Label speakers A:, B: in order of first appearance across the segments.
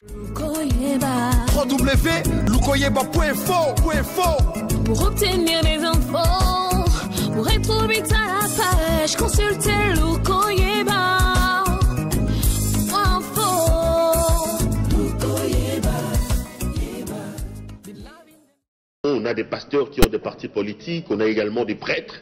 A: www.lukoyeba.info.
B: Pour obtenir des infos, pour être vite à la page, consultez Lukoyeba.
C: On a des pasteurs qui ont des partis politiques, on a également des prêtres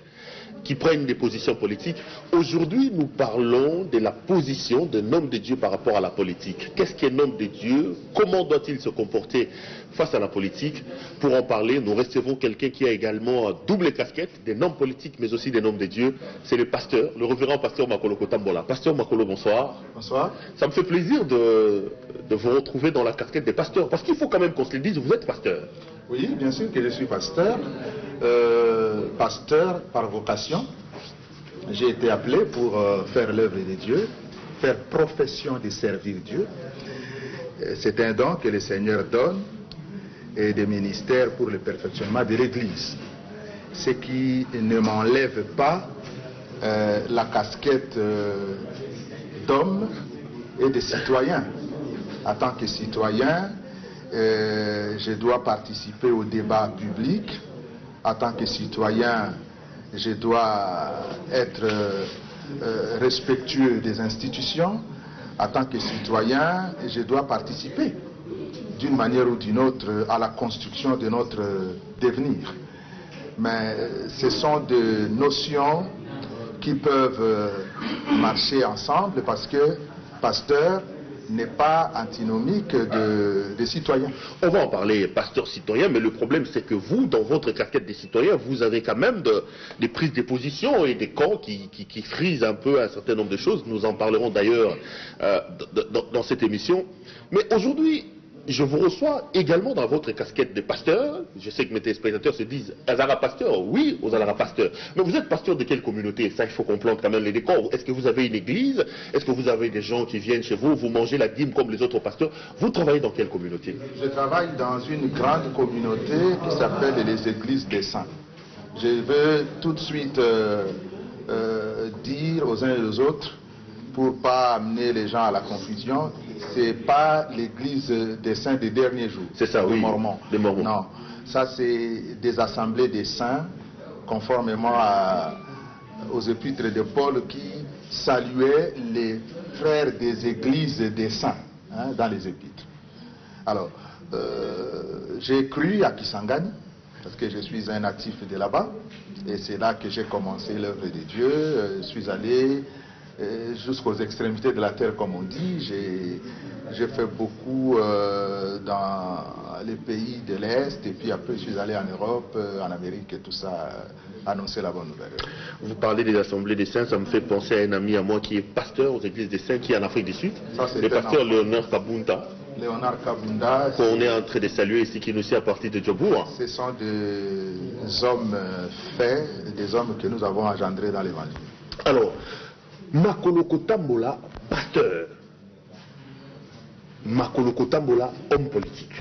C: qui prennent des positions politiques. Aujourd'hui, nous parlons de la position d'un homme de Dieu par rapport à la politique. Qu'est-ce qu'un homme de Dieu? Comment doit-il se comporter face à la politique? Pour en parler, nous recevons quelqu'un qui a également double casquette, d'un homme politique mais aussi d'un homme de Dieu. C'est le pasteur, le révérend pasteur Makolo Kotambola. Pasteur Makolo, bonsoir.
D: Bonsoir.
C: Ça me fait plaisir de vous retrouver dans la casquette des pasteurs, parce qu'il faut quand même qu'on se le dise, vous êtes pasteur.
D: Oui, bien sûr que je suis pasteur. Pasteur par vocation. J'ai été appelé pour faire l'œuvre de Dieu, faire profession de servir Dieu. C'est un don que le Seigneur donne et des ministères pour le perfectionnement de l'Église. Ce qui ne m'enlève pas la casquette d'homme et de citoyen. En tant que citoyen, je dois participer au débat public. En tant que citoyen, je dois être respectueux des institutions. En tant que citoyen, je dois participer d'une manière ou d'une autre à la construction de notre devenir. Mais ce sont des notions qui peuvent marcher ensemble, parce que pasteur n'est pas antinomique de citoyen.
C: On va en parler, pasteur citoyen, mais le problème c'est que vous, dans votre casquette des citoyens, vous avez quand même des prises de position et des camps qui frisent un peu un certain nombre de choses. Nous en parlerons d'ailleurs dans cette émission. Mais aujourd'hui, je vous reçois également dans votre casquette de pasteur. Je sais que mes téléspectateurs se disent Azara pasteur. Oui, Azara pasteur. Mais vous êtes pasteur de quelle communauté? Ça, il faut comprendre quand même les décors. Est-ce que vous avez une église? Est-ce que vous avez des gens qui viennent chez vous? Vous mangez la dîme comme les autres pasteurs? Vous travaillez dans quelle communauté?
D: Je travaille dans une grande communauté qui s'appelle les Églises des Saints. Je veux tout de suite dire aux uns et aux autres, pour ne pas amener les gens à la confusion, c'est pas l'église des saints des derniers jours.
C: C'est ça, oui.
D: Mormons.
C: Des Mormons.
D: Non, ça c'est des assemblées des saints, conformément aux épîtres de Paul, qui saluaient les frères des églises des saints, dans les épîtres. Alors, j'ai cru à Kisangani, parce que je suis un actif de là-bas, et c'est là que j'ai commencé l'œuvre de Dieu. Je suis allé jusqu'aux extrémités de la terre, comme on dit. J'ai fait beaucoup dans les pays de l'Est, et puis après je suis allé en Europe, en Amérique et tout ça, annoncer la bonne nouvelle.
C: Vous parlez des assemblées des saints, ça me fait penser à un ami à moi qui est pasteur aux églises des saints, qui est en Afrique du Sud, le pasteur Léonard Kabunda.
D: Léonard Kabunda,
C: qu'on est en train de saluer ici, qui nous suit à partir de Djoboua.
D: Ce sont des hommes faits, des hommes que nous avons engendrés dans l'évangile.
C: Alors, Makolo Kotambola, pasteur. Makolo Kotambola, homme politique.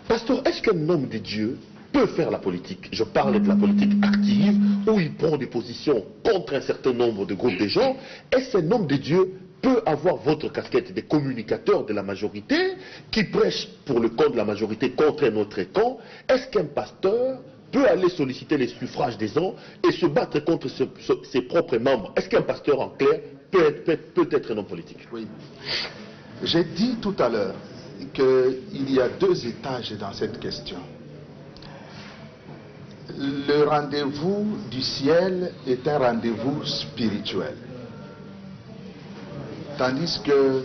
C: Pasteur, est-ce qu'un homme de Dieu peut faire la politique? Je parle de la politique active, où il prend des positions contre un certain nombre de groupes de gens. Est-ce qu'un homme de Dieu peut avoir votre casquette de communicateur de la majorité, qui prêche pour le camp de la majorité contre un autre camp? Est-ce qu'un pasteur peut aller solliciter les suffrages des gens et se battre contre ses propres membres? Est-ce qu'un pasteur, en clair, peut être un homme politique?
D: Oui. J'ai dit tout à l'heure qu'il y a deux étages dans cette question. Le rendez-vous du ciel est un rendez-vous spirituel. Tandis que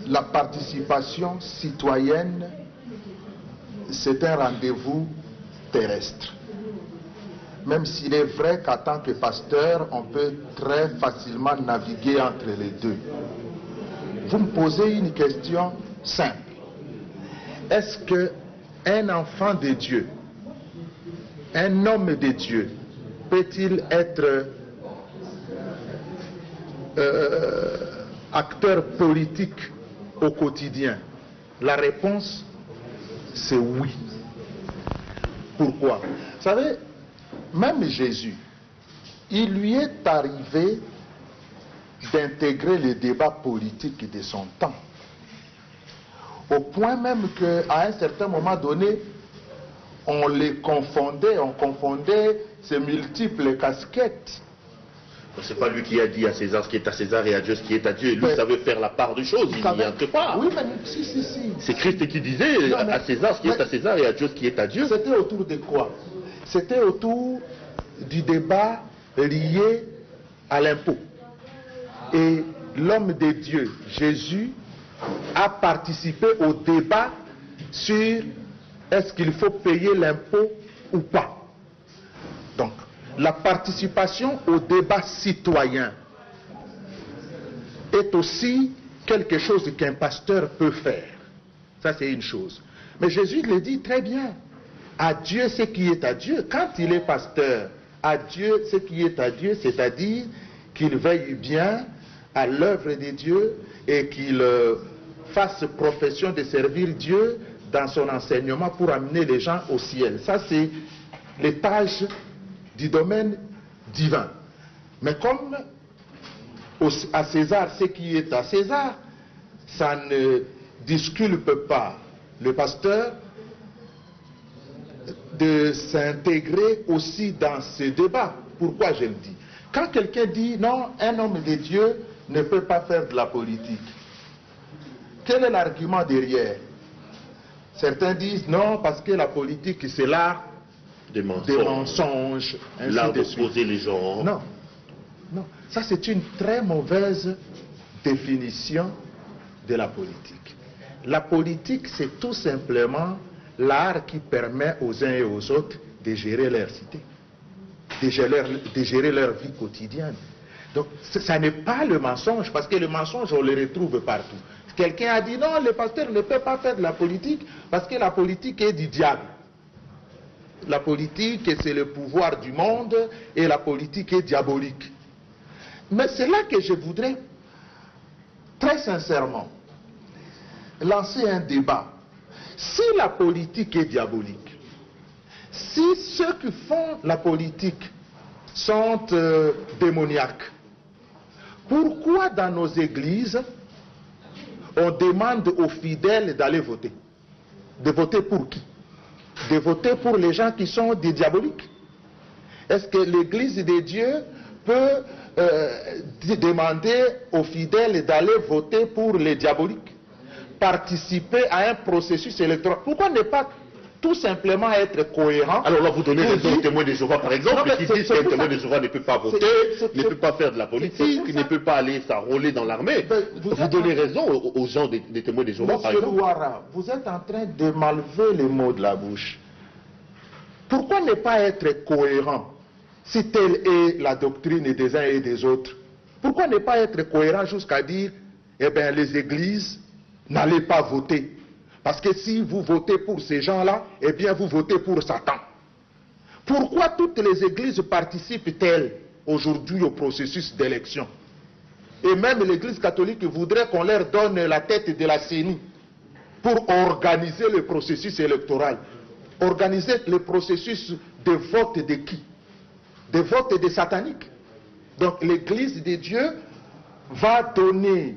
D: la participation citoyenne, c'est un rendez-vous terrestre. Même s'il est vrai qu'en tant que pasteur, on peut très facilement naviguer entre les deux. Vous me posez une question simple. Est-ce qu'un enfant de Dieu, un homme de Dieu, peut-il être acteur politique au quotidien? La réponse, c'est oui. Pourquoi? Vous savez, même Jésus, il lui est arrivé d'intégrer le débat politique de son temps. au point même qu'à un certain moment donné, on confondait ces multiples casquettes.
C: C'est pas lui qui a dit à César ce qui est à César et à Dieu ce qui est à Dieu. Lui savait faire la part des choses, il n'y entre pas.
D: Oui, mais si.
C: C'est Christ qui disait à César ce qui est à César et à Dieu ce qui est à Dieu.
D: C'était autour de quoi? C'était autour du débat lié à l'impôt. Et l'homme de Dieu, Jésus, a participé au débat sur est-ce qu'il faut payer l'impôt ou pas. Donc, la participation au débat citoyen est aussi quelque chose qu'un pasteur peut faire. Ça, c'est une chose. Mais Jésus le dit très bien. À Dieu ce qui est à Dieu. Quand il est pasteur, à Dieu ce qui est à Dieu, c'est-à-dire qu'il veille bien à l'œuvre de Dieu et qu'il fasse profession de servir Dieu dans son enseignement pour amener les gens au ciel. Ça, c'est les tâches du domaine divin. Mais comme à César ce qui est à César, ça ne disculpe pas le pasteur de s'intégrer aussi dans ce débat. Pourquoi je le dis? Quand quelqu'un dit non, un homme de Dieu ne peut pas faire de la politique, quel est l'argument derrière? Certains disent non, parce que la politique c'est l'art des mensonges,
C: l'art d'opposer les gens.
D: Non, ça c'est une très mauvaise définition de la politique. La politique c'est tout simplement l'art qui permet aux uns et aux autres de gérer leur cité, de gérer leur vie quotidienne. Donc ça n'est pas le mensonge, parce que le mensonge on le retrouve partout. Quelqu'un a dit non, le pasteur ne peut pas faire de la politique parce que la politique est du diable. La politique, c'est le pouvoir du monde et la politique est diabolique. Mais c'est là que je voudrais, très sincèrement, lancer un débat. Si la politique est diabolique, si ceux qui font la politique sont démoniaques, pourquoi dans nos églises on demande aux fidèles d'aller voter? De voter pour qui? De voter pour les gens qui sont des diaboliques? Est-ce que l'Église de Dieu peut demander aux fidèles d'aller voter pour les diaboliques? Participer à un processus électoral? Pourquoi ne pas tout simplement être cohérent?
C: Alors là, vous donnez raison aux témoins de Jéhovah, par exemple, qui disent qu'un témoin de Jéhovah ne peut pas voter, ne peut pas faire de la politique, ne peut pas aller s'enrôler dans l'armée. Vous donnez raison aux gens des témoins de Jéhovah, par exemple.
D: Monsieur Ouara, vous êtes en train de m'enlever les mots de la bouche. Pourquoi ne pas être cohérent si telle est la doctrine des uns et des autres? Pourquoi ne pas être cohérent jusqu'à dire, eh bien, les églises, n'allez pas voter? Parce que si vous votez pour ces gens-là, eh bien vous votez pour Satan. Pourquoi toutes les églises participent-elles aujourd'hui au processus d'élection? Et même l'église catholique voudrait qu'on leur donne la tête de la CENI pour organiser le processus électoral. Organiser le processus de vote de qui? De vote des sataniques. Donc l'église de Dieu va donner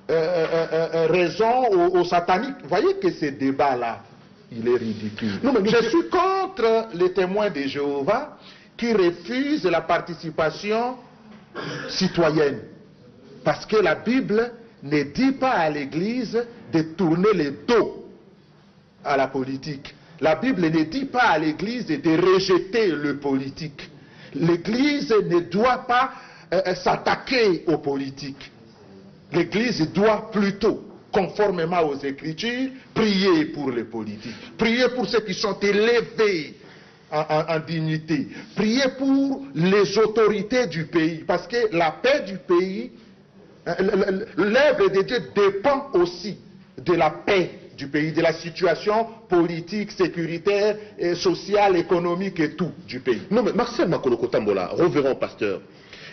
D: raison aux sataniques. Vous voyez que ce débat-là, il est ridicule. Non, mais je suis contre les témoins de Jéhovah qui refusent la participation citoyenne. Parce que la Bible ne dit pas à l'Église de tourner le dos à la politique. La Bible ne dit pas à l'Église de rejeter le politique. L'Église ne doit pas s'attaquer aux politiques. L'Église doit plutôt, conformément aux Écritures, prier pour les politiques. Prier pour ceux qui sont élevés en dignité. Prier pour les autorités du pays. Parce que la paix du pays, l'œuvre de Dieu dépend aussi de la paix du pays, de la situation politique, sécuritaire, sociale, économique et tout du pays.
C: Non mais Marcel Makoloko Tambola, reverend pasteur,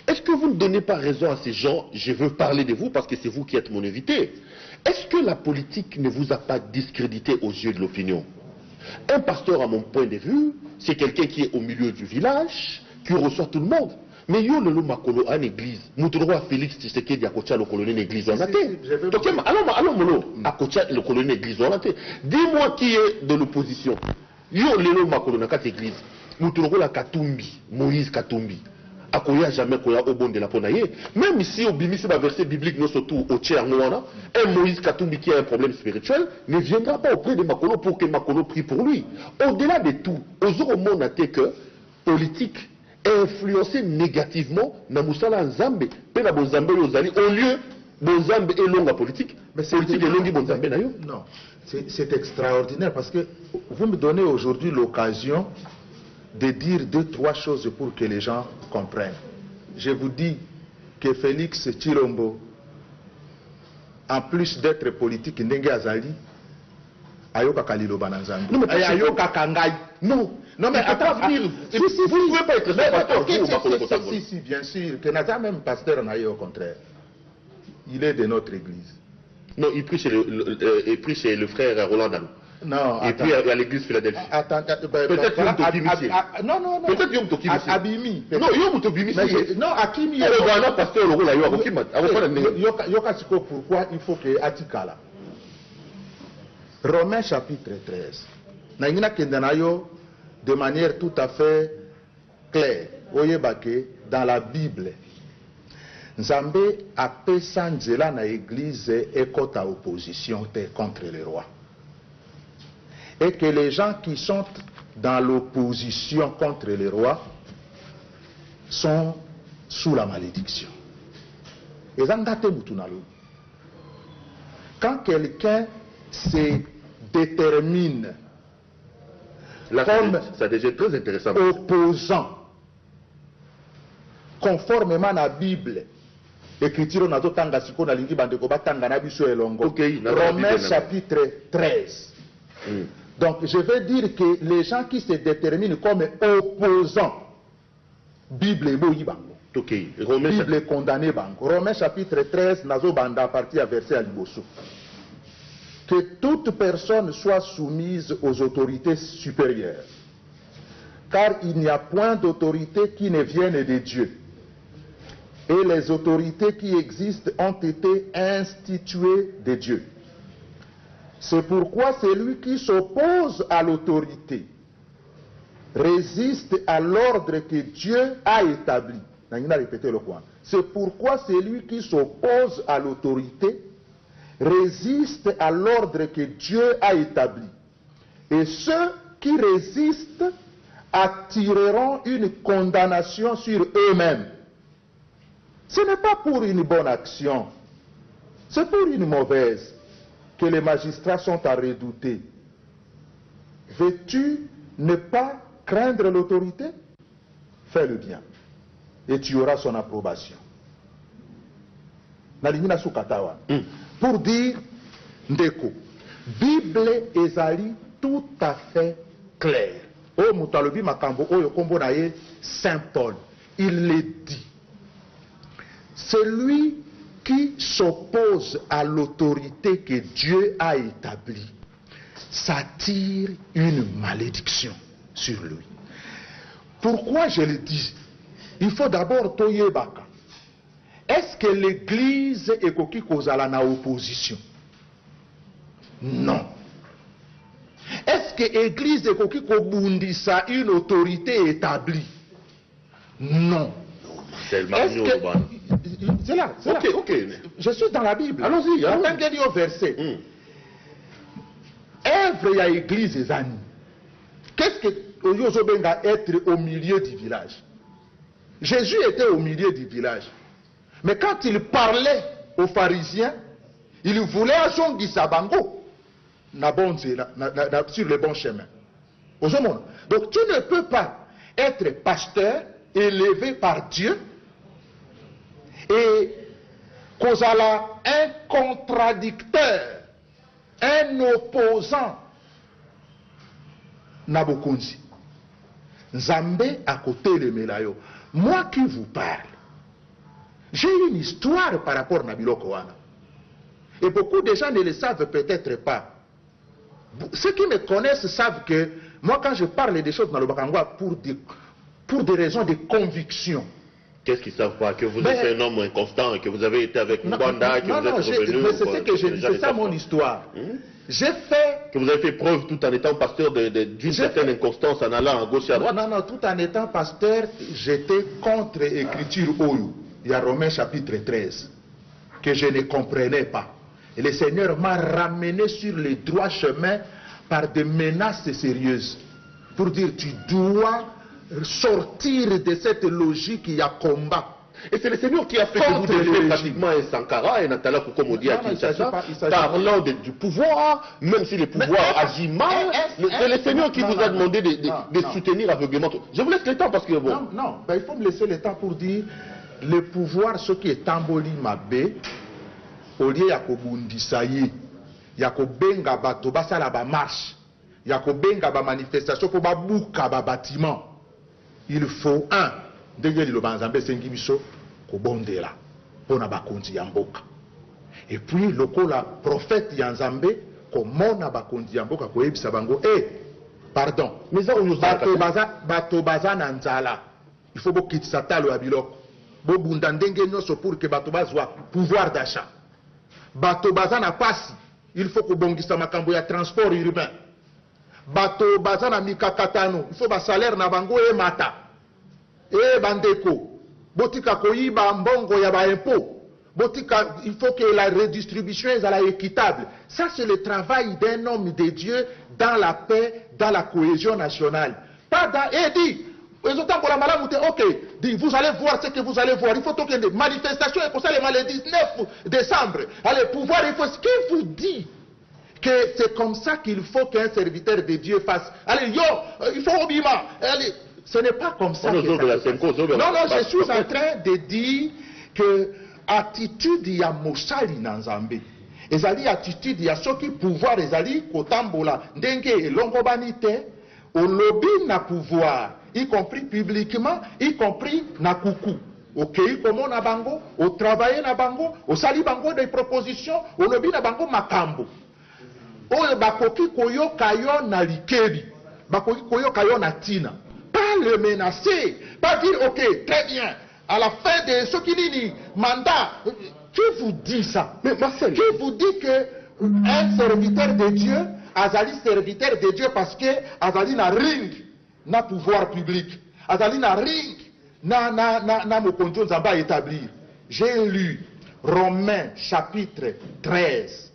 C: est-ce que vous ne donnez pas raison à ces gens? Je veux parler de vous parce que c'est vous qui êtes mon invité. Est-ce que la politique ne vous a pas discrédité aux yeux de l'opinion? Un pasteur, à mon point de vue, c'est quelqu'un qui est au milieu du village, qui reçoit tout le monde. Mais yo lelo makolo en église. Moutouroa Félix Tshisekedi a coaché le colonel église. On a été. Allons molo a coaché le colonel église. On a été. Dis-moi qui est de l'opposition. Yo lelo makolo na kat église. Moutouroa Katumbi, Moïse Katumbi. Akoya jamais koya au bon de la ponaye. Même ici au bimisi ba verset biblique nous surtout au tiers noana, un Moïse Katumbi qui a un problème spirituel ne viendra pas auprès de Makolo pour que Makolo prie pour lui. Au-delà de tout, aux autres monde a que politique influencé négativement na musala nzambe pe na bonzambe yozali au lieu bonzambe et longa politique. Mais c'est politique et longi bonzambe na yo.
D: Non, c'est extraordinaire parce que vous me donnez aujourd'hui l'occasion de dire 2-3 choses pour que les gens comprennent. Je vous dis que Félix Tshilombo, en plus d'être politique, Ndenge Azali, Ayoka Kalilo Bananzambi.
C: Non, mais
D: Ayoka Kangai. Non. Non, mais attends, vous ne pouvez pas être si, bien sûr, que Naza même pasteur n'a eu au contraire. Il est de notre église.
C: Non, il prie chez le frère Roland Dalou.
D: Non,
C: et puis à l'église Philadelphie. Peut-être Yom Tokimi.
D: Non.
C: Peut-être Yom Tokimi.
D: Abimi.
C: Non, Yom Tokimi.
D: Non, Akimi.
C: Le pasteur le rôle à
D: Yokasiko, pourquoi il faut que Atikala. Romains chapitre 13. Naïna Kendanayo, de manière tout à fait claire, Oyebake, dans la Bible. Nzambe a pesa nzela na église et kota opposition contre les rois. Et que les gens qui sont dans l'opposition contre les rois sont sous la malédiction. Et quand quelqu'un se détermine
C: là,
D: comme
C: ça devient très intéressant.
D: Opposant, conformément à la Bible, écriture nazo tanga siko na lingi bandeko batanga na biso elongo. Romains chapitre 13. Donc je veux dire que les gens qui se déterminent comme opposants, Bible boyi bango. Bible condamné bango. Romains chapitre 13, nazo banda partie à verset à liboso. Que toute personne soit soumise aux autorités supérieures. Car il n'y a point d'autorité qui ne vienne de Dieu. Et les autorités qui existent ont été instituées de Dieu. C'est pourquoi celui qui s'oppose à l'autorité résiste à l'ordre que Dieu a établi. C'est pourquoi celui qui s'oppose à l'autorité résiste à l'ordre que Dieu a établi. Et ceux qui résistent attireront une condamnation sur eux-mêmes. Ce n'est pas pour une bonne action, c'est pour une mauvaise que les magistrats sont à redouter. Veux-tu ne pas craindre l'autorité? Fais le bien et tu auras son approbation. Pour dire, Ndeko, Bible ezali tout à fait clair. Oh, Moutalobi Makambo, oh, Yokombo Naye, Saint Paul, il le dit. Celui qui s'oppose à l'autorité que Dieu a établie s'attire une malédiction sur lui. Pourquoi je le dis? Il faut d'abord toyer baka. Est-ce que l'église est koki kozala na opposition? Non. Est-ce que l'église est koki kobundisa une autorité établie? Non.
C: C'est
D: là.
C: Ok.
D: Je suis dans la Bible.
C: Allons-y.
D: Attendez au verset. Œuvre ya église ezani. Qu'est-ce que Oyozobenga être au milieu du village? Jésus était au milieu du village. Mais quand il parlait aux pharisiens, il voulait azongi sabango sur le bon chemin. Donc tu ne peux pas être pasteur élevé par Dieu et kozala un contradicteur, un opposant na bokonzi. Nzambe à côté de Melayo. Moi qui vous parle, j'ai une histoire par rapport à Biloko Wana. Et beaucoup de gens ne le savent peut-être pas. Ceux qui me connaissent savent que moi quand je parle des choses dans le Bakangwa pour des raisons de conviction.
C: Qu'est-ce qu'ils ne savent pas? Que vous êtes un homme inconstant, que vous avez été avec Mbanda, que vous êtes revenu...
D: mais c'est ce que j'ai dit, c'est ça mon histoire. J'ai fait...
C: Que vous avez fait preuve tout en étant pasteur d'une certaine inconstance en allant à gauche et à droite.
D: Non, tout en étant pasteur, j'étais contre l'écriture Oyo. Il y a Romains chapitre 13, que je ne comprenais pas. Et le Seigneur m'a ramené sur le droit chemin par des menaces sérieuses. Pour dire, tu dois sortir de cette logique, il y a combat.
C: Et c'est le Seigneur qui a fait que vous deviez pratiquement un Sankara et Natala Kukomodi à Kinshasa, parlant du pouvoir, même si le pouvoir agit mal, c'est le Seigneur qui vous a demandé de soutenir aveuglément. Je vous laisse le temps parce que bon...
D: Non, il faut me laisser le temps pour dire, le pouvoir, ce qui est Tamboli Mabé, au lieu ya kobundisaye, ya kobenga bato basala ba marche, ya kobenga ba manifestation pour ba buka ba bâtiment. Il faut ndenge liloba nzambe sengi biso kobondela pona bakonzi ya mboka. Et puis lokola prophète ya nzambe komona bakonzi ya mboka koyebisa bango pardon, bato baza na nzala, il faut bokitisa talo ya biloko bobunda ndenge nyonso pour que bato bazwa pouvoir d'achat. Bato baza na pasi, il faut kobongisa makambo ya transport urbain. Bato baza na mikakatano, il faut ba salaire na bango mata. Bandeko, botika koyiba mbongo ya ba impôt. Botika, il faut que la redistribution soit équitable. Ça c'est le travail d'un homme de Dieu dans la paix, dans la cohésion nationale. Pas dans dit ok, dit, vous allez voir ce que vous allez voir. Il faut que des manifestations et pour ça le 19 décembre. Allez, pouvoir, il faut ce qu'il vous dit. Que c'est comme ça qu'il faut qu'un serviteur de Dieu fasse. Allez, il faut obima. Allez, ce n'est pas comme ça. Non, je suis en train de dire que attitude ya mosali nanzambe. Ezali attitude ya soki pouvoir ezali kotambola ndenge elongo banite au lobby na pouvoir, y compris publiquement, y compris na kuku. Ok, comment na bango, au travailler na bango, au sali bango des propositions, au lobby na bango makambo. Oyo bakoki koyo kayo na likebi, bakoki koyo kayo na tina. Pas le menacer, pas dire ok, très bien, à la fin de ce qui dit mandat, qui vous dit ça? Mais Marcel, qui vous dit que un serviteur de Dieu, Azali serviteur de Dieu parce que Azali na ring, na pouvoir public, Azali na ring, na mokonjo nzamba établir. J'ai lu Romains chapitre 13.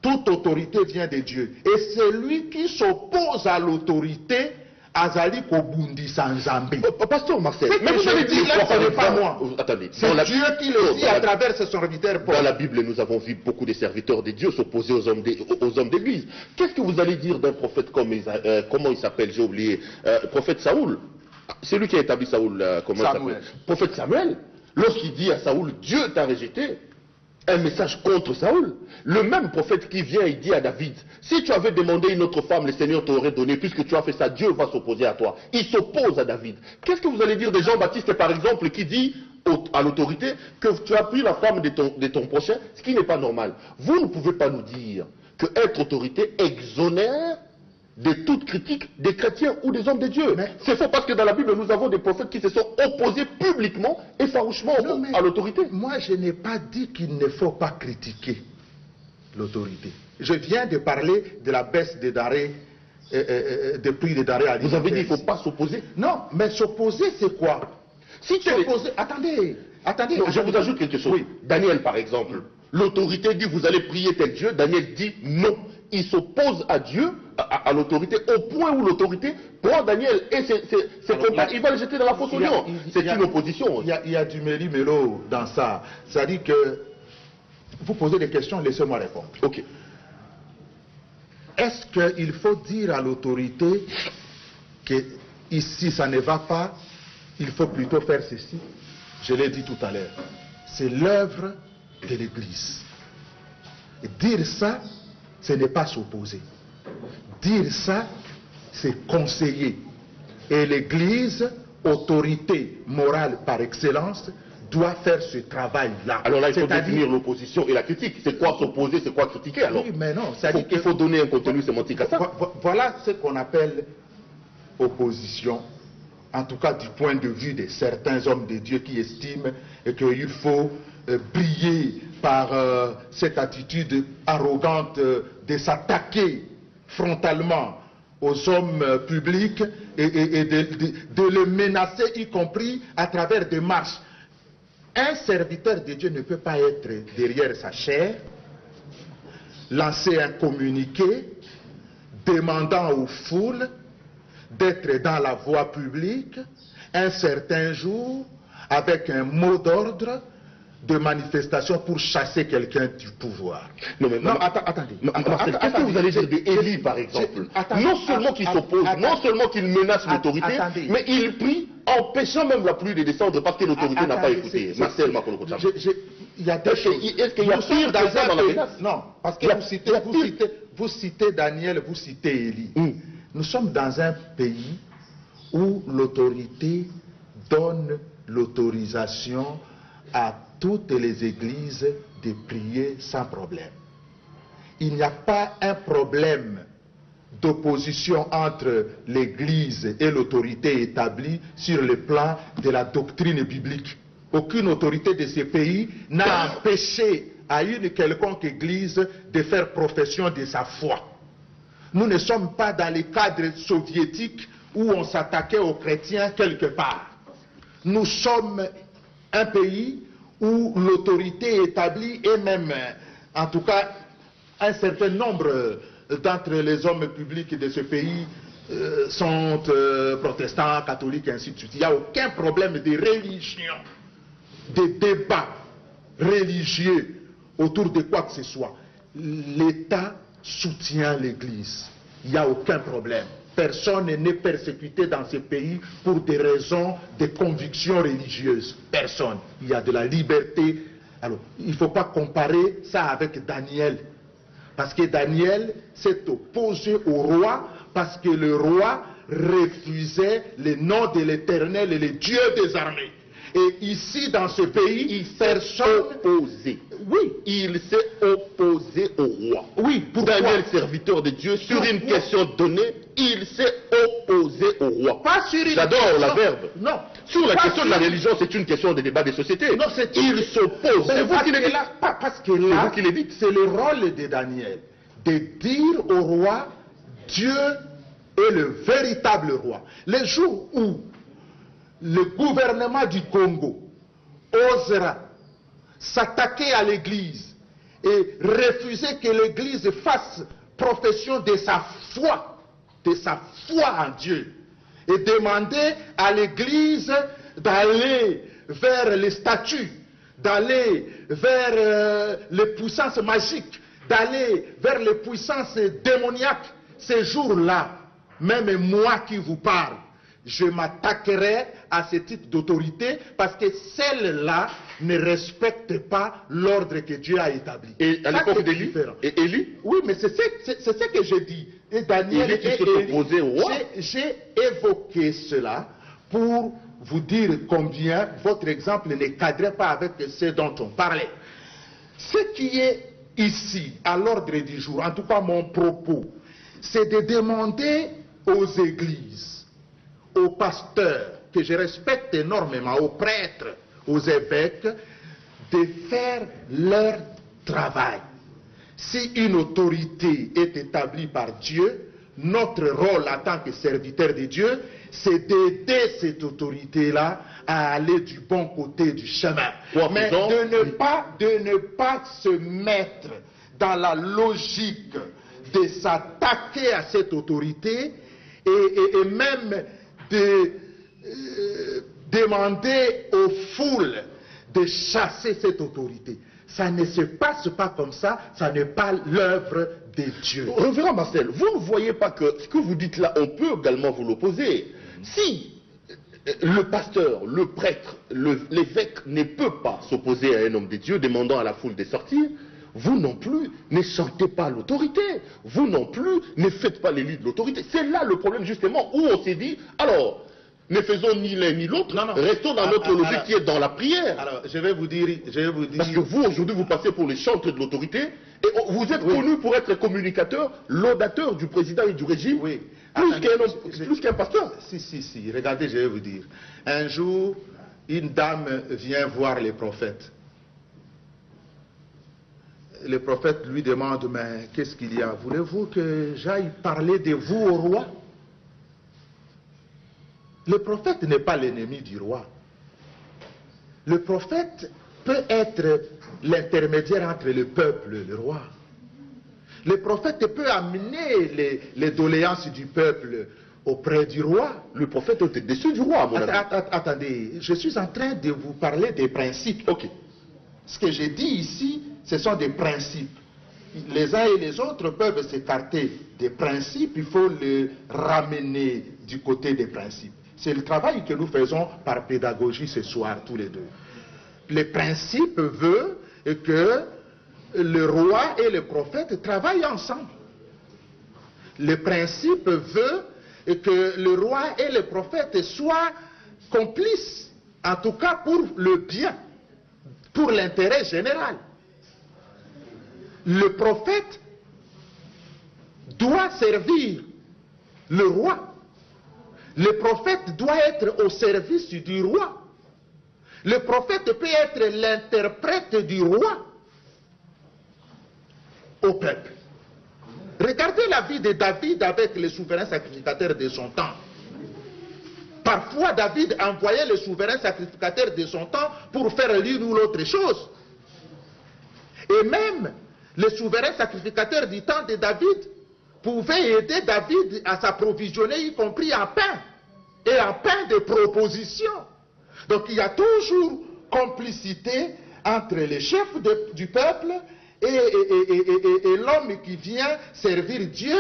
D: Toute autorité vient de Dieu. Et celui qui s'oppose à l'autorité, Azali Kobundi Sanzambe.
C: Pasteur Marcel,
D: mais vous avez dit là, ce n'est pas moi.
C: Attendez.
D: C'est Dieu qui le dit à travers ses serviteurs.
C: Dans la Bible, nous avons vu beaucoup de serviteurs de Dieu s'opposer aux hommes d'église. Qu'est-ce que vous allez dire d'un prophète comme comment il s'appelle, j'ai oublié, prophète Saoul? C'est lui qui a établi Saoul, comment il s'appelle? Prophète Samuel. Lorsqu'il dit à Saoul, Dieu t'a rejeté, un message contre Saoul. Le même prophète qui vient, il dit à David, si tu avais demandé une autre femme, le Seigneur t'aurait donné, puisque tu as fait ça, Dieu va s'opposer à toi. Il s'oppose à David. Qu'est-ce que vous allez dire de Jean-Baptiste, par exemple, qui dit à l'autorité que tu as pris la femme de ton prochain, ce qui n'est pas normal. Vous ne pouvez pas nous dire que être autorité exonère de toute critique des chrétiens ou des hommes de Dieu. C'est faux parce que dans la Bible, nous avons des prophètes qui se sont opposés publiquement et farouchement à l'autorité.
D: Moi, je n'ai pas dit qu'il ne faut pas critiquer l'autorité. Je viens de parler de la baisse des denrées, des prix des denrées alimentaires.
C: Vous avez dit qu'il ne faut pas s'opposer?
D: Non, mais s'opposer, c'est quoi? Si tu s'opposer, attendez. Non,
C: je vous ajoute quelque chose. Oui. Daniel, par exemple, l'autorité dit vous allez prier tel Dieu. Daniel dit non. Il s'oppose à Dieu, à l'autorité, au point où l'autorité prend Daniel et ses compagnons, il va le jeter dans la fosse au lion. C'est une opposition.
D: Il y a du méli-mélo dans ça. C'est-à-dire que vous posez des questions, laissez-moi répondre.
C: Ok.
D: Est-ce qu'il faut dire à l'autorité que ici ça ne va pas, il faut plutôt faire ceci? Je l'ai dit tout à l'heure. C'est l'œuvre de l'Église. Dire ça, ce n'est pas s'opposer. Dire ça, c'est conseiller. Et l'Église, autorité morale par excellence, doit faire ce travail-là.
C: Alors là, il faut définir l'opposition et la critique. C'est quoi s'opposer, c'est quoi critiquer alors?
D: Oui, mais non.
C: Il faut donner un contenu sémantique à ça.
D: Voilà ce qu'on appelle opposition en tout cas du point de vue de certains hommes de Dieu qui estiment qu'il faut briller par cette attitude arrogante de s'attaquer frontalement aux hommes publics et de les menacer, y compris à travers des marches. Un serviteur de Dieu ne peut pas être derrière sa chair, lancer un communiqué demandant aux foules d'être dans la voie publique un certain jour avec un mot d'ordre de manifestation pour chasser quelqu'un du pouvoir.
C: Non, attendez. Qu'est-ce que vous allez dire d'Élie, par exemple? Non seulement qu'il s'oppose, non seulement qu'il menace l'autorité, mais il prie, empêchant même la pluie de descendre parce que l'autorité n'a pas écouté. Marcel Makolo-Kocham.
D: Il y a des choses.
C: Est-ce qu'il y a pire que ça dans la menace?
D: Non, parce que vous citez Daniel, vous citez Élie. Nous sommes dans un pays où l'autorité donne l'autorisation à toutes les églises de prier sans problème. Il n'y a pas un problème d'opposition entre l'église et l'autorité établie sur le plan de la doctrine biblique. Aucune autorité de ce pays n'a empêché à une quelconque église de faire profession de sa foi. Nous ne sommes pas dans les cadres soviétiques où on s'attaquait aux chrétiens quelque part. Nous sommes un pays où l'autorité établie et même, en tout cas, un certain nombre d'entre les hommes publics de ce pays sont protestants, catholiques, et ainsi de suite. Il n'y a aucun problème de religion, de débat religieux autour de quoi que ce soit. L'État soutient l'Église. Il n'y a aucun problème. Personne n'est persécuté dans ce pays pour des raisons de conviction religieuse. Personne. Il y a de la liberté. Alors, il ne faut pas comparer ça avec Daniel. Parce que Daniel s'est opposé au roi parce que le roi refusait le nom de l'Éternel et le Dieu des armées. Et ici, dans ce pays, il s'est opposé. Oui. Il s'est opposé au roi. Oui. Pourquoi? Daniel, serviteur de Dieu, sur une question donnée, il s'est opposé au roi. Pas sur une J'adore la verbe. Non. Sur la question de la religion, c'est une question de débat de société. Non, il s'oppose. C'est vous qui l'avez dit. Parce que là, c'est le rôle de Daniel de dire au roi, Dieu est le véritable roi. Les jours où le gouvernement du Congo osera s'attaquer à l'Église et refuser que l'Église fasse profession de sa foi en Dieu, et demander à l'Église d'aller vers les statues, d'aller vers les puissances magiques, d'aller vers les puissances démoniaques, ces jours-là, même moi qui vous parle, je m'attaquerai à ce type d'autorité parce que celle-là ne respecte pas l'ordre que Dieu a établi. Et à l'époque d'Élie? Et Élie? Oui, mais c'est ce que j'ai dit. Et Daniel et Élie, j'ai évoqué cela pour vous dire combien votre exemple ne cadrait pas avec ce dont on parlait. Ce qui est ici, à l'ordre du jour, en tout cas mon propos, c'est de demander aux églises, aux pasteurs, que je respecte énormément, aux prêtres, aux évêques, de faire leur travail. Si une autorité est établie par Dieu, notre rôle en tant que serviteur de Dieu, c'est d'aider cette autorité-là à aller du bon côté du chemin. Mais de ne pas se mettre dans la logique de s'attaquer à cette autorité et même de demander aux foules de chasser cette autorité. Ça ne se passe pas comme ça, ça n'est pas l'œuvre de Dieu. Révérend Marcel, vous ne voyez pas que ce que vous dites là, on peut également vous l'opposer. Si le pasteur, le prêtre, l'évêque ne peut pas s'opposer à un homme de Dieu demandant à la foule de sortir, vous non plus ne chantez pas l'autorité, vous non plus ne faites pas l'élu de l'autorité. C'est là le problème justement où on s'est dit, alors, ne faisons ni l'un ni l'autre, restons dans notre logique qui est dans la prière. Alors, je vais vous dire... Parce que vous, aujourd'hui, vous passez pour les chantres de l'autorité, et vous êtes connu pour être communicateur, laudateur du président et du régime. Oui.
C: Plus qu'un pasteur.
D: Si, regardez, je vais vous dire. Un jour, une dame vient voir les prophètes. Le prophète lui demande, mais qu'est-ce qu'il y a? Voulez-vous que j'aille parler de vous au roi? Le prophète n'est pas l'ennemi du roi. Le prophète peut être l'intermédiaire entre le peuple et le roi. Le prophète peut amener les doléances du peuple auprès du roi.
C: Le prophète est au-dessus du roi, à mon avis.
D: Attendez, je suis en train de vous parler des principes.
C: Ok.
D: Ce que j'ai dit ici, ce sont des principes. Les uns et les autres peuvent s'écarter des principes, il faut les ramener du côté des principes. C'est le travail que nous faisons par pédagogie ce soir, tous les deux. Le principe veut que le roi et le prophète travaillent ensemble. Le principe veut que le roi et le prophète soient complices, en tout cas pour le bien, pour l'intérêt général. Le prophète doit servir le roi. Le prophète doit être au service du roi. Le prophète peut être l'interprète du roi au peuple. Regardez la vie de David avec les souverains sacrificateurs de son temps. Parfois, David envoyait les souverains sacrificateurs de son temps pour faire l'une ou l'autre chose. Et même les souverains sacrificateurs du temps de David pouvaient aider David à s'approvisionner, y compris en pain, et en pain de proposition. Donc il y a toujours complicité entre les chefs du peuple et l'homme qui vient servir Dieu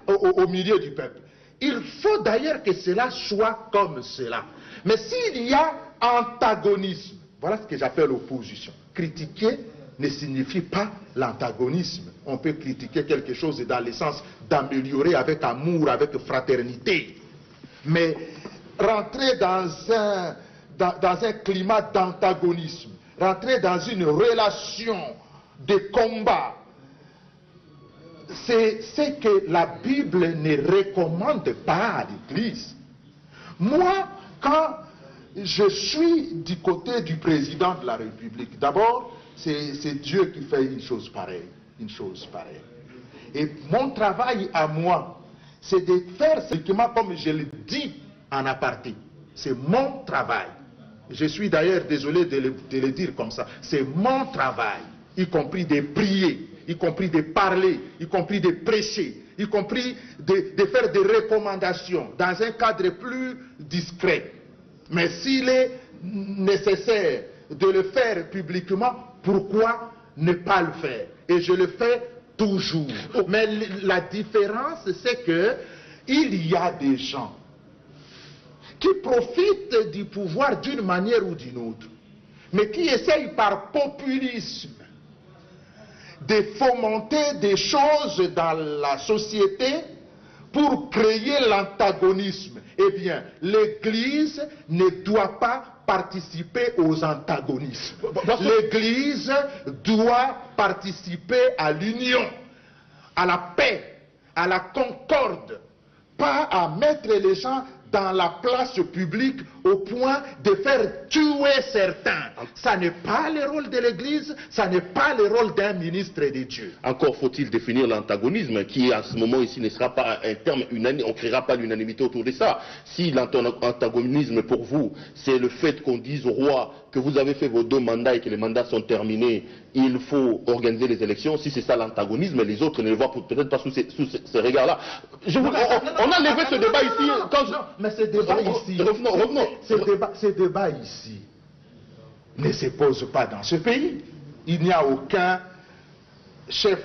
D: au milieu du peuple. Il faut d'ailleurs que cela soit comme cela. Mais s'il y a antagonisme, voilà ce que j'appelle opposition. Critiquer ne signifie pas l'antagonisme. On peut critiquer quelque chose dans le sens d'améliorer avec amour, avec fraternité. Mais rentrer dans un climat d'antagonisme, rentrer dans une relation de combat, c'est ce que la Bible ne recommande pas à l'Église. Moi, quand je suis du côté du président de la République, d'abord, c'est Dieu qui fait une chose pareille. Et mon travail à moi, c'est de faire strictement comme je le dis en aparté. C'est mon travail. Je suis d'ailleurs désolé de le dire comme ça. C'est mon travail, y compris de prier, y compris de parler, y compris de prêcher, y compris de faire des recommandations dans un cadre plus discret. Mais s'il est nécessaire de le faire publiquement, pourquoi ne pas le faire? Et je le fais toujours. Mais la différence, c'est que il y a des gens qui profitent du pouvoir d'une manière ou d'une autre, mais qui essayent par populisme de fomenter des choses dans la société pour créer l'antagonisme. Eh bien, l'Église ne doit pas participer aux antagonismes. L'Église doit participer à l'union, à la paix, à la concorde, pas à mettre les gens dans la place publique au point de faire tuer certains. Ça n'est pas le rôle de l'Église, ça n'est pas le rôle d'un ministre de Dieu.
C: Encore faut-il définir l'antagonisme, qui à ce moment ici ne sera pas un terme unanime, on ne créera pas l'unanimité autour de ça. Si l'antagonisme pour vous, c'est le fait qu'on dise au roi que vous avez fait vos 2 mandats et que les mandats sont terminés, il faut organiser les élections, si c'est ça l'antagonisme, les autres ne le voient peut-être pas sous ces regards-là. On a levé ce débat ici.
D: Mais ce débat ici,
C: revenons.
D: Ce débat ici ne se pose pas dans ce pays. Il n'y a aucun chef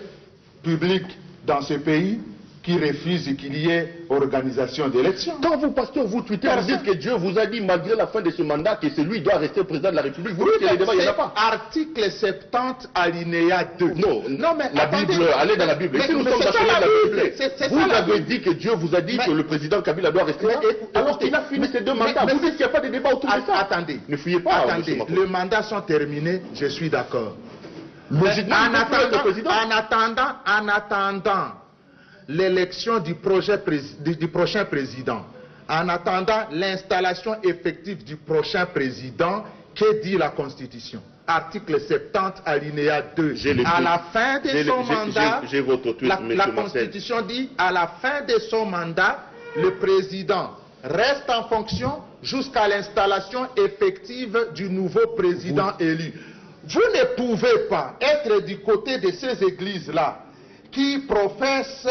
D: public dans ce pays qui refuse qu'il y ait organisation d'élections.
C: Quand vous, pasteur, vous tweetez, vous dites que Dieu vous a dit, malgré la fin de ce mandat, que c'est lui qui doit rester président de la République. Vous dites que les débats, il n'y en a pas.
D: Article 70, alinéa 2.
C: Non, mais la Bible, allez dans la Bible. Si nous sommes dans la Bible, vous avez dit que Dieu vous a dit que le président Kabila doit rester là, alors qu'il a fini ses 2 mandats. Vous dites qu'il n'y a pas de débat autour de ça.
D: Attendez.
C: Ne fuyez pas.
D: Attendez, les mandats sont terminés, je suis d'accord.
C: Logiquement,
D: en attendant l'élection du prochain président, en attendant l'installation effective du prochain président, que dit la Constitution? Article 70, alinéa 2. À la fin de son mandat, la Constitution dit, à la fin de son mandat, le président reste en fonction jusqu'à l'installation effective du nouveau président élu. Vous ne pouvez pas être du côté de ces églises-là qui professent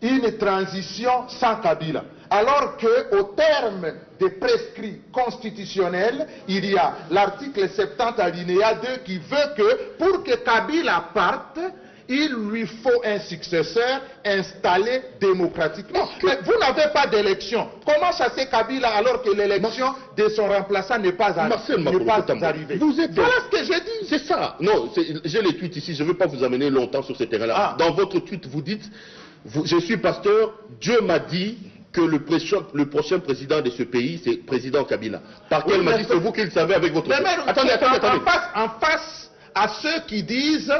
D: une transition sans Kabila, alors qu'au terme des prescrits constitutionnels, il y a l'article 70 alinéa 2 qui veut que pour que Kabila parte, il lui faut un successeur installé démocratiquement. Mais vous n'avez pas d'élection. Comment chasser Kabila alors que l'élection de son remplaçant n'est pas arrivée? Voilà ce que j'ai dit.
C: C'est ça. Non, j'ai les tweets ici, je ne veux pas vous amener longtemps sur ce terrain-là. Dans votre tweet, vous dites, je suis pasteur, Dieu m'a dit que le prochain président de ce pays, c'est président Kabila. Par quel m'a dit, c'est vous qui le savez avec votre...
D: Attendez. En face à ceux qui disent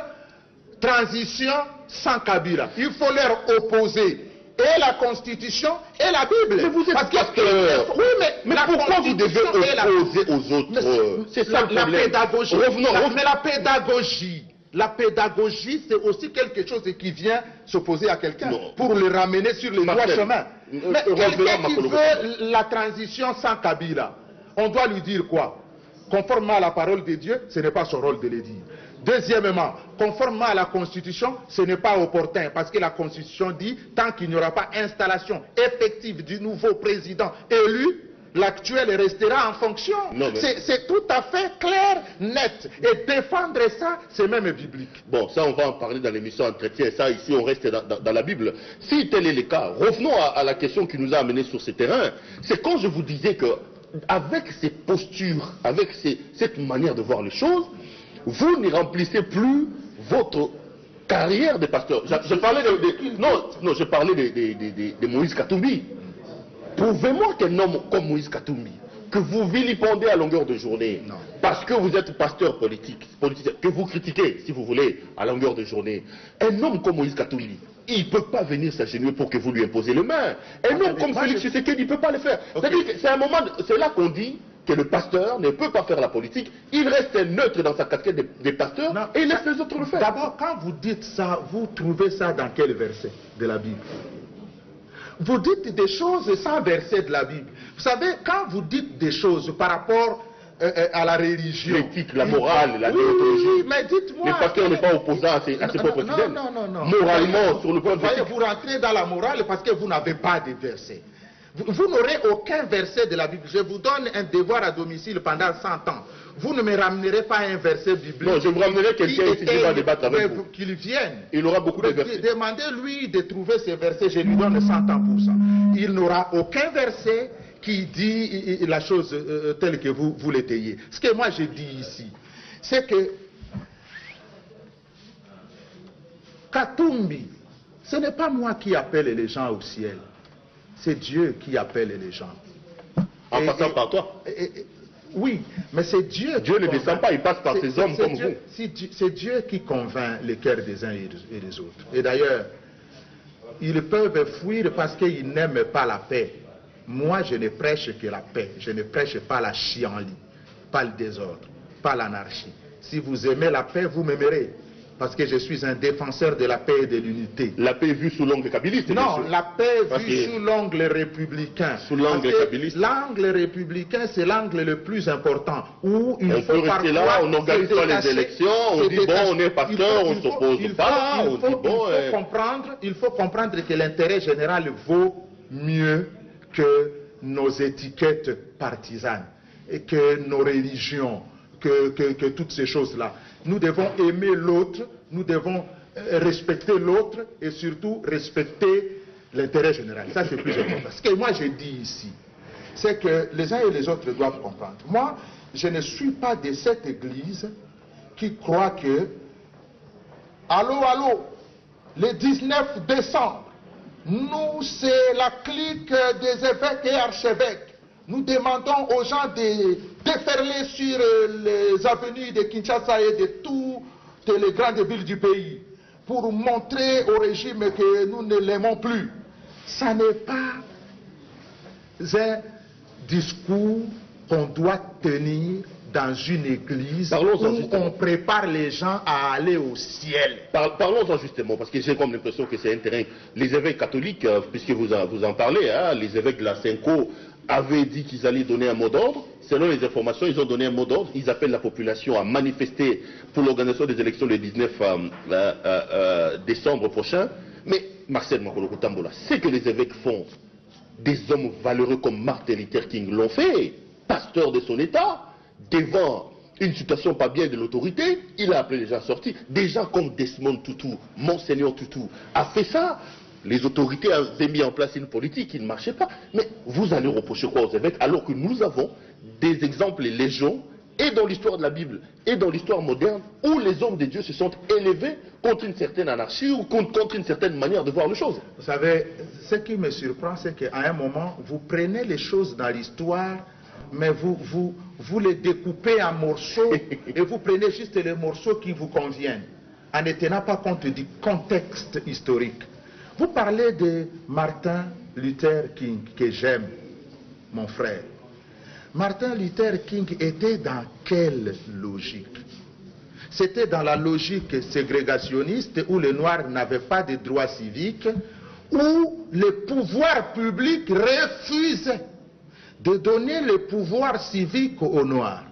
D: transition sans Kabila, il faut leur opposer et la Constitution et la Bible.
C: Mais vous êtes pasteur.
D: Oui, mais
C: pourquoi vous devez opposer aux autres? C'est ça le problème.
D: La pédagogie. Mais la pédagogie, c'est aussi quelque chose qui vient s'opposer à quelqu'un pour le ramener sur le droit chemin. Mais quelqu'un qui veut la transition sans Kabila, on doit lui dire quoi? Conformément à la parole de Dieu, ce n'est pas son rôle de le dire. Deuxièmement, conformément à la Constitution, ce n'est pas opportun, parce que la Constitution dit, tant qu'il n'y aura pas installation effective du nouveau président élu, l'actuel restera en fonction. C'est tout à fait clair, net. Et défendre ça, c'est même biblique.
C: Bon, ça on va en parler dans l'émission Entretien. Ça ici on reste dans la Bible. Si tel est le cas, revenons à la question qui nous a amenés sur ce terrain. C'est quand je vous disais que avec ces postures, avec cette manière de voir les choses, vous ne remplissez plus votre carrière de pasteur. Je parlais de Moïse Katumbi. Prouvez-moi qu'un homme comme Moïse Katumbi, que vous vilipendez à longueur de journée, parce que vous êtes pasteur politicien, que vous critiquez, si vous voulez, à longueur de journée, un homme comme Moïse Katumbi, il ne peut pas venir s'agenouiller pour que vous lui imposez les mains. Un homme comme Félix Tshisekedi, il ne peut pas le faire. C'est là qu'on dit que le pasteur ne peut pas faire la politique, il reste neutre dans sa casquette des pasteurs et il laisse les autres le faire.
D: D'abord, quand vous dites ça, vous trouvez ça dans quel verset de la Bible? Vous dites des choses sans verset de la Bible. Vous savez, quand vous dites des choses par rapport à la religion,
C: l'éthique, la morale, la déontologie,
D: oui, mais dites-moi,
C: les pasteurs n'est pas opposant à ses propres fidèles.
D: Non.
C: Moralement, sur le point de vue.
D: Vous rentrez dans la morale parce que vous n'avez pas de verset. Vous n'aurez aucun verset de la Bible. Je vous donne un devoir à domicile pendant 100 ans. Vous ne me ramenerez pas un verset biblique. Non,
C: je vous ramènerai quelqu'un ici qui va débattre avec vous.
D: Qu'il vienne.
C: Il aura beaucoup de versets.
D: Demandez-lui de trouver ces versets, je lui donne 100 ans pour ça. Il n'aura aucun verset qui dit la chose telle que vous l'étayez. Ce que moi je dis ici, c'est que Katumbi, ce n'est pas moi qui appelle les gens au ciel. C'est Dieu qui appelle les gens.
C: En passant par toi?
D: Oui, mais c'est Dieu.
C: Dieu ne descend pas, il passe par ces hommes comme vous.
D: C'est Dieu qui convainc les cœurs des uns et des autres. Et d'ailleurs, ils peuvent fuir parce qu'ils n'aiment pas la paix. Moi, je ne prêche que la paix. Je ne prêche pas la chienlit, pas le désordre, pas l'anarchie. Si vous aimez la paix, vous m'aimerez. Parce que je suis un défenseur de la paix et de l'unité.
C: La paix vue sous l'angle kabiliste?
D: Non, la paix vue sous l'angle républicain.
C: Sous l'angle kabiliste?
D: L'angle républicain, c'est l'angle le plus important. Où
C: on peut rester là, on n'organise pas les élections, on dit bon, on est pasteur, on ne s'oppose pas.
D: Il faut comprendre que l'intérêt général vaut mieux que nos étiquettes partisanes et que nos religions, que toutes ces choses-là. Nous devons aimer l'autre, nous devons respecter l'autre et surtout respecter l'intérêt général. Ça, c'est plus important. Ce que moi je dis ici, c'est que les uns et les autres doivent comprendre. Moi, je ne suis pas de cette église qui croit que, allô, le 19 décembre, nous, c'est la clique des évêques et archevêques. Nous demandons aux gens de déferler sur les avenues de Kinshasa et de toutes les grandes villes du pays pour montrer au régime que nous ne l'aimons plus. Ça n'est pas un discours qu'on doit tenir dans une église où on prépare les gens à aller au ciel.
C: Parlons-en justement, parce que j'ai comme l'impression que c'est un terrain. Les évêques catholiques, puisque vous en parlez, hein, les évêques de la Cinco avaient dit qu'ils allaient donner un mot d'ordre. Selon les informations, ils ont donné un mot d'ordre. Ils appellent la population à manifester pour l'organisation des élections le 19 décembre prochain. Mais Marcel Makolo Tambola, c'est que les évêques font. Des hommes valeureux comme Martin Luther King l'ont fait, pasteur de son État, devant une situation pas bien de l'autorité, il a appelé les gens sortis. Des gens comme Desmond Tutu, Monseigneur Tutu, a fait ça. Les autorités avaient mis en place une politique qui ne marchait pas. Mais vous allez reprocher quoi aux évêques alors que nous avons des exemples légion, et dans l'histoire de la Bible, et dans l'histoire moderne, où les hommes de Dieu se sont élevés contre une certaine anarchie ou contre une certaine manière de voir les choses.
D: Vous savez, ce qui me surprend, c'est qu'à un moment, vous prenez les choses dans l'histoire, mais vous les découpez en morceaux, et vous prenez juste les morceaux qui vous conviennent, en ne tenant pas compte du contexte historique. Vous parlez de Martin Luther King, que j'aime, mon frère. Martin Luther King était dans quelle logique? C'était dans la logique ségrégationniste où les Noirs n'avaient pas de droits civiques, où le pouvoir public refusait de donner le pouvoir civique aux Noirs.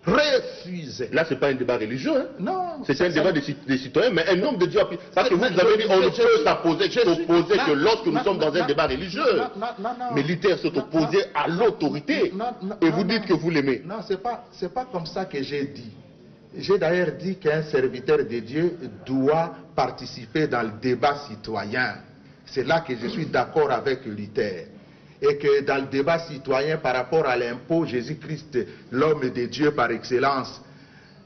D: Refusait.
C: Là, ce n'est pas un débat religieux. Hein?
D: Non.
C: C'est un débat des citoyens, mais un nombre de Dieu. Parce que vous avez dit on ne peut s'opposer que lorsque nous sommes dans un débat religieux. Mais Luther s'est opposé à l'autorité. Et vous dites que vous l'aimez.
D: Non, c'est pas comme ça que j'ai dit. J'ai d'ailleurs dit qu'un serviteur de Dieu doit participer dans le débat citoyen. C'est là que je suis d'accord avec Luther. Et que dans le débat citoyen par rapport à l'impôt, Jésus-Christ, l'homme de Dieu par excellence,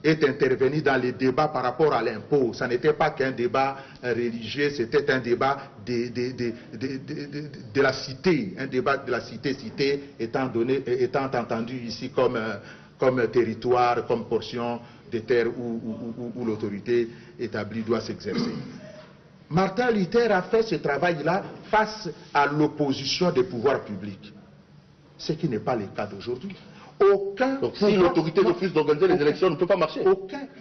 D: est intervenu dans les débats par rapport à l'impôt. Ça n'était pas qu'un débat religieux, c'était un débat de la cité, un débat de la cité étant entendu ici comme territoire, comme portion de terre où l'autorité établie doit s'exercer. Martin Luther a fait ce travail-là face à l'opposition des pouvoirs publics. Ce qui n'est pas le cas d'aujourd'hui.
C: Donc si l'autorité refuse d'organiser les élections, on ne peut pas marcher.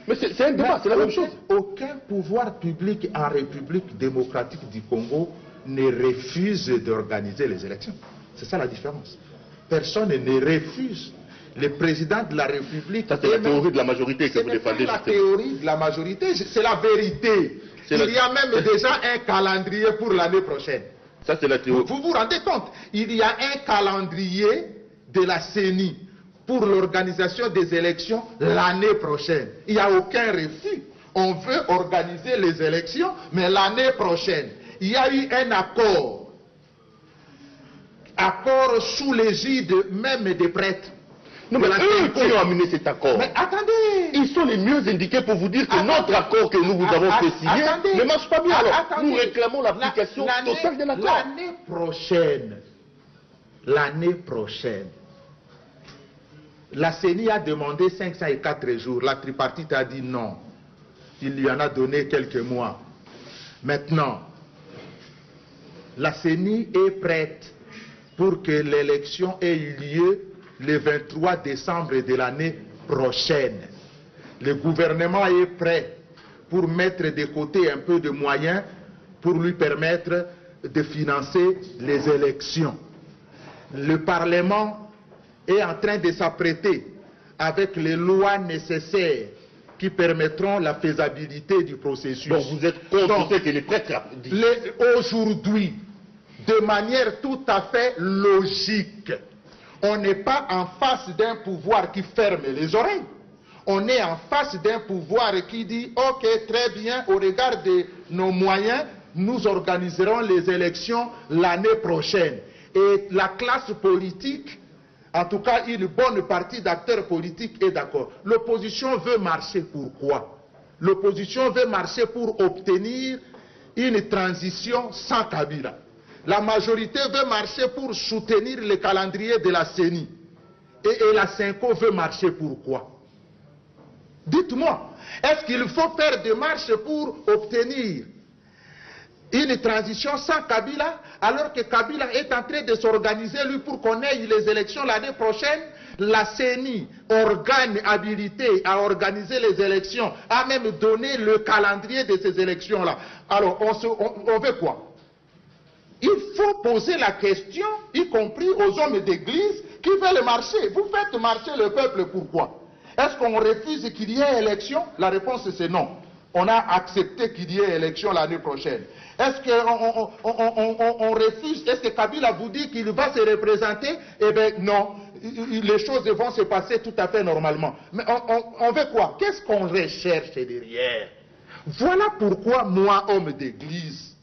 C: Mais c'est un débat, c'est la même chose.
D: Aucun pouvoir public en République démocratique du Congo ne refuse d'organiser les élections. C'est ça la différence. Personne ne refuse. Le président de la République...
C: Ça c'est la théorie de la majorité que vous défendez.
D: C'est la théorie de la majorité, c'est la vérité. Il y a même déjà un calendrier pour l'année prochaine.
C: Ça, c'est la théorie.
D: Vous vous rendez compte? Il y a un calendrier de la CENI pour l'organisation des élections l'année prochaine. Il n'y a aucun refus. On veut organiser les élections, mais l'année prochaine. Il y a eu un accord. Accord sous l'égide même des prêtres.
C: Non, mais eux qui ont amené cet accord,
D: mais attendez,
C: ils sont les mieux indiqués pour vous dire que notre accord que nous vous avons fait signer ne marche pas bien. Alors, nous réclamons l'application totale de l'accord.
D: L'année prochaine, la CENI a demandé 504 jours. La tripartite a dit non. Il lui en a donné quelques mois. Maintenant, la CENI est prête pour que l'élection ait eu lieu le 23 décembre de l'année prochaine. Le gouvernement est prêt pour mettre de côté un peu de moyens pour lui permettre de financer les élections. Le Parlement est en train de s'apprêter avec les lois nécessaires qui permettront la faisabilité du processus.
C: Donc vous êtes contre ce que les prêtres disent.
D: Aujourd'hui, de manière tout à fait logique, on n'est pas en face d'un pouvoir qui ferme les oreilles. On est en face d'un pouvoir qui dit « Ok, très bien, au regard de nos moyens, nous organiserons les élections l'année prochaine. » Et la classe politique, en tout cas une bonne partie d'acteurs politiques est d'accord. L'opposition veut marcher pourquoi? L'opposition veut marcher pour obtenir une transition sans Kabila. La majorité veut marcher pour soutenir le calendrier de la CENI. Et la Cinco veut marcher pourquoi? Dites-moi, Est-ce qu'il faut faire des marches pour obtenir une transition sans Kabila, alors que Kabila est en train de s'organiser, lui, pour qu'on ait les élections l'année prochaine? La CENI, organe habilité à organiser les élections, a même donné le calendrier de ces élections-là. Alors, on veut quoi? Il faut poser la question, y compris aux hommes d'église qui veulent marcher. Vous faites marcher le peuple, pourquoi? Est-ce qu'on refuse qu'il y ait élection? La réponse c'est non. On a accepté qu'il y ait élection l'année prochaine. Est-ce qu'on refuse? Est-ce que Kabila vous dit qu'il va se représenter? Eh bien non, les choses vont se passer tout à fait normalement. Mais on veut quoi? Qu'est-ce qu'on recherche derrière? Voilà pourquoi moi, homme d'église,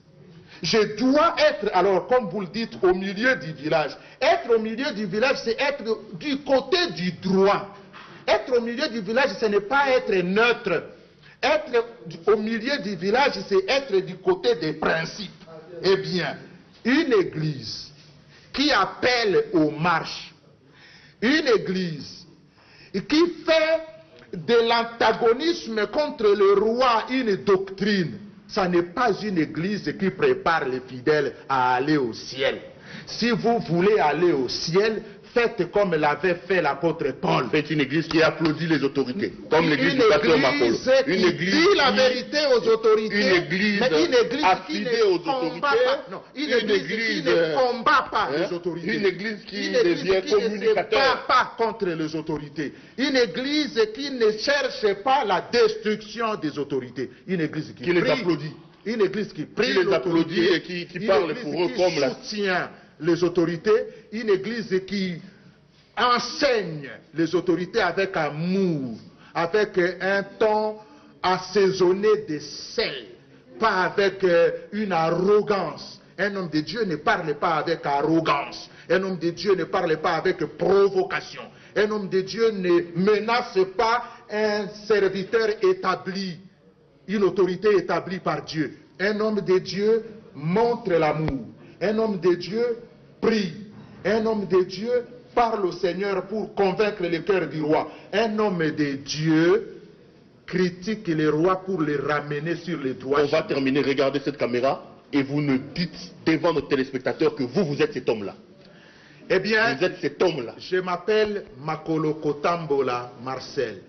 D: je dois être, alors comme vous le dites, au milieu du village. Être au milieu du village, c'est être du côté du droit. Être au milieu du village, ce n'est pas être neutre. Être au milieu du village, c'est être du côté des principes. Eh bien, une église qui appelle aux marches, une église qui fait de l'antagonisme contre le roi une doctrine, ça n'est pas une église qui prépare les fidèles à aller au ciel. Si vous voulez aller au ciel, faites comme l'avait fait l'apôtre Paul.
C: Faites une église qui applaudit les autorités, comme l'église du
D: pasteur
C: Makolo.
D: Une église qui dit la vérité aux autorités,
C: une église affidée aux autorités,
D: une église qui ne combat pas les autorités,
C: une église qui devient communicateur,
D: ne se bat pas contre les autorités, une église qui ne cherche pas la destruction des autorités, une église qui
C: les applaudit,
D: une église qui prie,
C: qui les applaudit et qui parle pour eux comme la
D: soutient les autorités, une église qui enseigne les autorités avec amour, avec un ton assaisonné de sel, pas avec une arrogance. Un homme de Dieu ne parle pas avec arrogance. Un homme de Dieu ne parle pas avec provocation. Un homme de Dieu ne menace pas un serviteur établi, une autorité établie par Dieu. Un homme de Dieu montre l'amour. Un homme de Dieu prie. Un homme de Dieu parle au Seigneur pour convaincre le cœur du roi. Un homme de Dieu critique les rois pour les ramener sur les droits.
C: On va terminer, regardez cette caméra et vous nous dites devant nos téléspectateurs que vous êtes cet homme-là.
D: Eh bien,
C: vous êtes cet homme-là.
D: Je m'appelle Makolo Kotambola Marcel,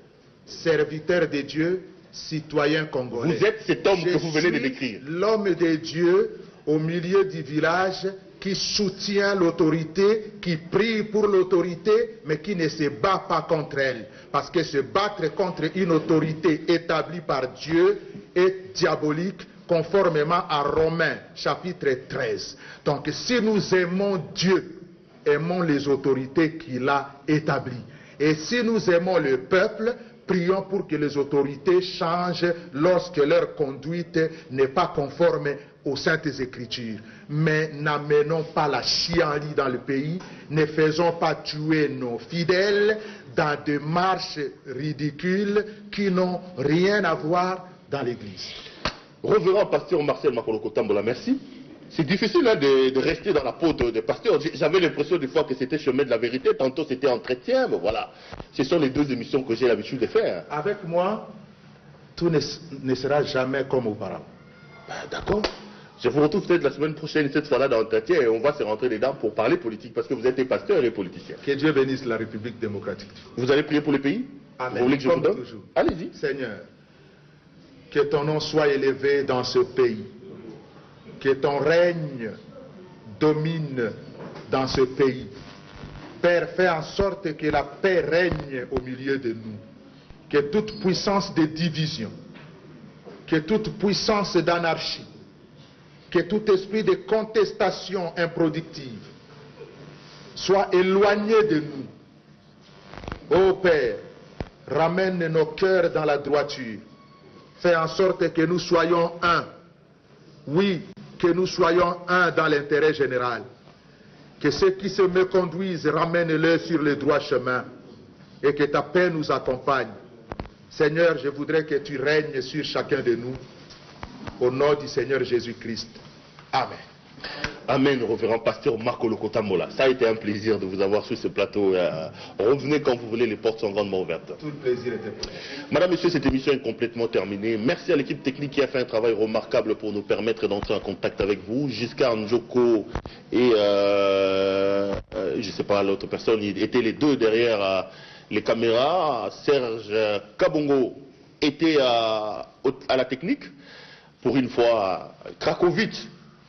D: serviteur de Dieu, citoyen congolais.
C: Vous êtes cet homme que vous venez de décrire.
D: L'homme de Dieu au milieu du village qui soutient l'autorité, qui prie pour l'autorité, mais qui ne se bat pas contre elle. Parce que se battre contre une autorité établie par Dieu est diabolique, conformément à Romains chapitre 13. Donc si nous aimons Dieu, aimons les autorités qu'il a établies. Et si nous aimons le peuple, prions pour que les autorités changent lorsque leur conduite n'est pas conforme aux Saintes Écritures. Mais n'amenons pas la chienlit dans le pays, ne faisons pas tuer nos fidèles dans des marches ridicules qui n'ont rien à voir dans l'Église.
C: Revenons pasteur Marcel Makolo Kotambola, merci. C'est difficile hein, de rester dans la peau de pasteur. J'avais l'impression des fois que c'était chemin de la vérité, tantôt c'était entretien, mais voilà. Ce sont les deux émissions que j'ai l'habitude de faire.
D: Avec moi, tout ne sera jamais comme auparavant.
C: Ben, d'accord. Je vous retrouve peut-être la semaine prochaine, cette fois-là, dans l'entretien, et on va se rentrer dedans pour parler politique, parce que vous êtes des pasteurs et politiciens.
D: Que Dieu bénisse la République démocratique.
C: Vous allez prier pour le pays?
D: Amen.
C: Vous voulez que je vous donne?
D: Toujours.
C: Allez-y.
D: Seigneur, que ton nom soit élevé dans ce pays. Que ton règne domine dans ce pays. Père, fais en sorte que la paix règne au milieu de nous. Que toute puissance de division, que toute puissance d'anarchie, que tout esprit de contestation improductive soit éloigné de nous. Ô Père, ramène nos cœurs dans la droiture. Fais en sorte que nous soyons un. Oui, que nous soyons un dans l'intérêt général. Que ceux qui se méconduisent, ramène-les sur le droit chemin. Et que ta paix nous accompagne. Seigneur, je voudrais que tu règnes sur chacun de nous. Au nom du Seigneur Jésus-Christ. Amen.
C: Amen, révérend pasteur Marco Lokotambola. Ça a été un plaisir de vous avoir sur ce plateau. Revenez quand vous voulez, les portes sont grandement ouvertes.
D: Tout le plaisir était pour vous.
C: Madame, Monsieur, cette émission est complètement terminée. Merci à l'équipe technique qui a fait un travail remarquable pour nous permettre d'entrer en contact avec vous. Giscard Njoko et je ne sais pas l'autre personne, ils étaient les deux derrière les caméras. Serge Kabongo était à la technique. Pour une fois, Krakovic,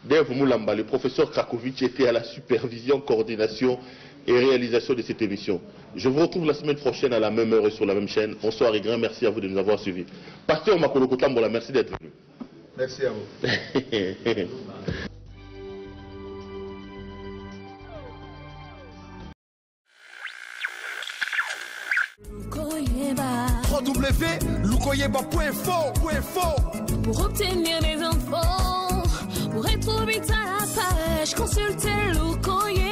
C: Dave Moulamba, le professeur Krakovic était à la supervision, coordination et réalisation de cette émission. Je vous retrouve la semaine prochaine à la même heure et sur la même chaîne. Bonsoir et grand merci à vous de nous avoir suivis. Pasteur Makolo Kotambola, merci d'être venu.
D: Merci à vous.
A: www.lukoyeba.info.
B: Pour obtenir des infos, pour être vite à la page, consultez Lukoyeba.